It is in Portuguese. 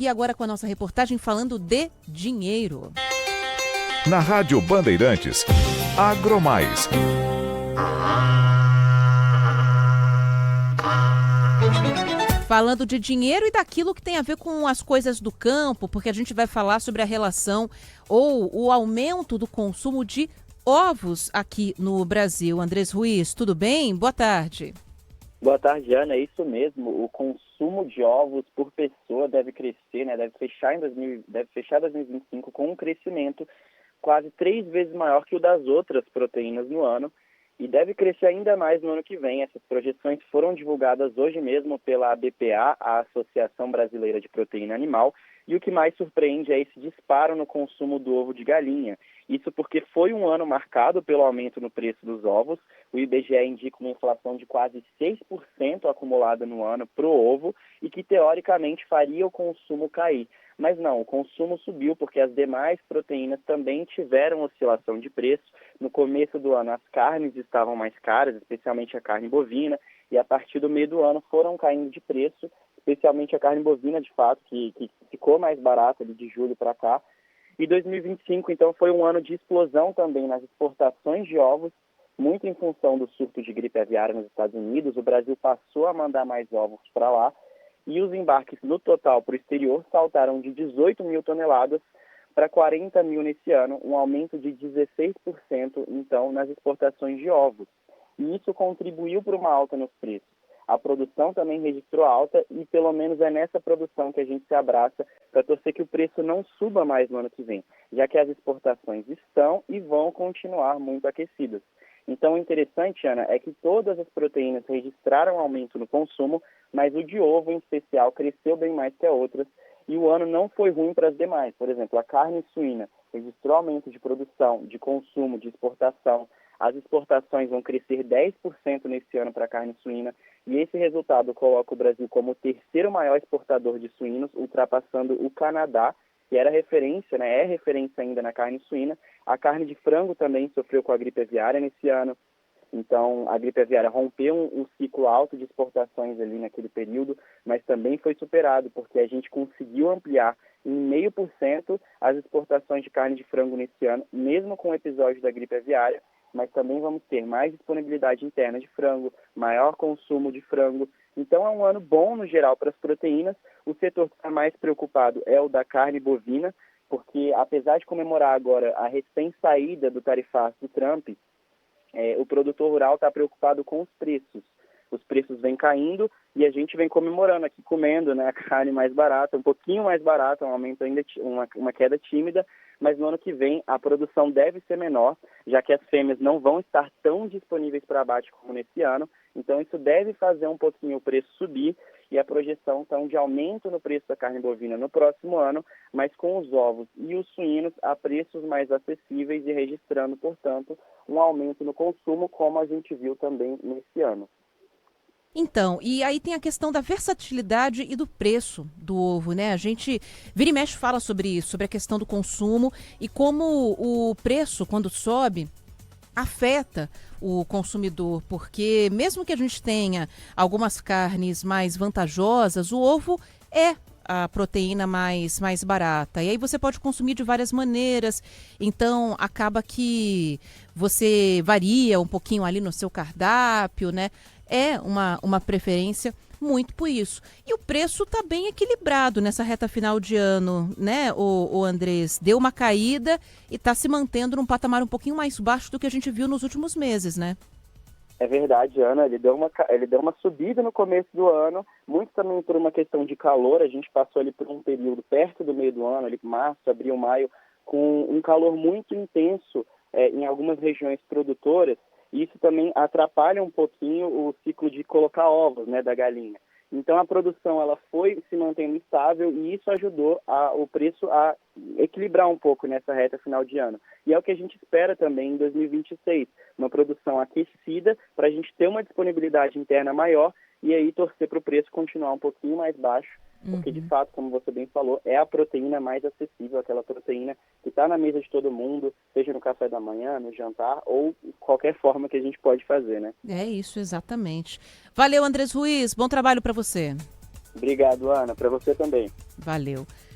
seguir agora com a nossa reportagem falando de dinheiro. Na Rádio Bandeirantes, AgroMais. Falando de dinheiro e daquilo que tem a ver com as coisas do campo, porque a gente vai falar sobre a relação ou o aumento do consumo de ovos aqui no Brasil. Andrés Ruiz, tudo bem? Boa tarde. Boa tarde, Ana. É isso mesmo. O consumo de ovos por pessoa deve crescer, né? Deve fechar 2025 com um crescimento quase 3 vezes maior que o das outras proteínas no ano. E deve crescer ainda mais no ano que vem. Essas projeções foram divulgadas hoje mesmo pela ABPA, a Associação Brasileira de Proteína Animal, e o que mais surpreende é esse disparo no consumo do ovo de galinha. Isso porque foi um ano marcado pelo aumento no preço dos ovos. O IBGE indica uma inflação de quase 6% acumulada no ano para o ovo e que, teoricamente, faria o consumo cair. Mas não, o consumo subiu porque as demais proteínas também tiveram oscilação de preço. No começo do ano, as carnes estavam mais caras, especialmente a carne bovina, e a partir do meio do ano foram caindo de preço, especialmente a carne bovina, de fato, que ficou mais barata ali de julho para cá. E 2025, então, foi um ano de explosão também nas exportações de ovos, muito em função do surto de gripe aviária nos Estados Unidos. O Brasil passou a mandar mais ovos para lá e os embarques no total para o exterior saltaram de 18 mil toneladas para 40 mil nesse ano, um aumento de 16%, então, nas exportações de ovos. E isso contribuiu para uma alta nos preços. A produção também registrou alta e pelo menos é nessa produção que a gente se abraça para torcer que o preço não suba mais no ano que vem, já que as exportações estão e vão continuar muito aquecidas. Então, o interessante, Ana, é que todas as proteínas registraram aumento no consumo, mas o de ovo, em especial, cresceu bem mais que as outras e o ano não foi ruim para as demais. Por exemplo, a carne suína registrou aumento de produção, de consumo, de exportação. As exportações vão crescer 10% nesse ano para a carne suína e esse resultado coloca o Brasil como o terceiro maior exportador de suínos, ultrapassando o Canadá, que era referência, né, é referência ainda na carne suína. A carne de frango também sofreu com a gripe aviária nesse ano. Então, a gripe aviária rompeu um ciclo alto de exportações ali naquele período, mas também foi superado, porque a gente conseguiu ampliar em 0,5% as exportações de carne de frango nesse ano, mesmo com o episódio da gripe aviária, mas também vamos ter mais disponibilidade interna de frango, maior consumo de frango. Então, é um ano bom, no geral, para as proteínas. O setor que está mais preocupado é o da carne bovina, porque, apesar de comemorar agora a recém-saída do tarifaço do Trump, o produtor rural está preocupado com os preços. Os preços vêm caindo e a gente vem comemorando aqui, comendo, né, a carne mais barata, um pouquinho mais barata, um aumento ainda, uma queda tímida, mas no ano que vem a produção deve ser menor, já que as fêmeas não vão estar tão disponíveis para abate como nesse ano. Então isso deve fazer um pouquinho o preço subir e a projeção então de aumento no preço da carne bovina no próximo ano, mas com os ovos e os suínos a preços mais acessíveis e registrando, portanto, um aumento no consumo, como a gente viu também nesse ano. Então, e aí tem a questão da versatilidade e do preço do ovo, né? A gente vira e mexe fala sobre isso, sobre a questão do consumo e como o preço, quando sobe, afeta o consumidor, porque mesmo que a gente tenha algumas carnes mais vantajosas, o ovo é a proteína mais barata. E aí você pode consumir de várias maneiras, então acaba que você varia um pouquinho ali no seu cardápio, né? É uma preferência muito por isso. E o preço está bem equilibrado nessa reta final de ano, né, o Andrés? Deu uma caída e está se mantendo num patamar um pouquinho mais baixo do que a gente viu nos últimos meses, né? É verdade, Ana, ele deu uma subida no começo do ano, muito também por uma questão de calor. A gente passou ali por um período perto do meio do ano, ali março, abril, maio, com um calor muito intenso em algumas regiões produtoras. Isso também atrapalha um pouquinho o ciclo de colocar ovos, né, da galinha. Então a produção ela foi se mantendo estável e isso ajudou o preço a equilibrar um pouco nessa reta final de ano. E é o que a gente espera também em 2026, uma produção aquecida para a gente ter uma disponibilidade interna maior e aí torcer para o preço continuar um pouquinho mais baixo, porque de fato, como você bem falou, é a proteína mais acessível, aquela proteína que está na mesa de todo mundo, seja no café da manhã, no jantar ou qualquer forma que a gente pode fazer, né? É isso, exatamente. Valeu, Andrés Ruiz. Bom trabalho para você. Obrigado, Ana. Para você também. Valeu.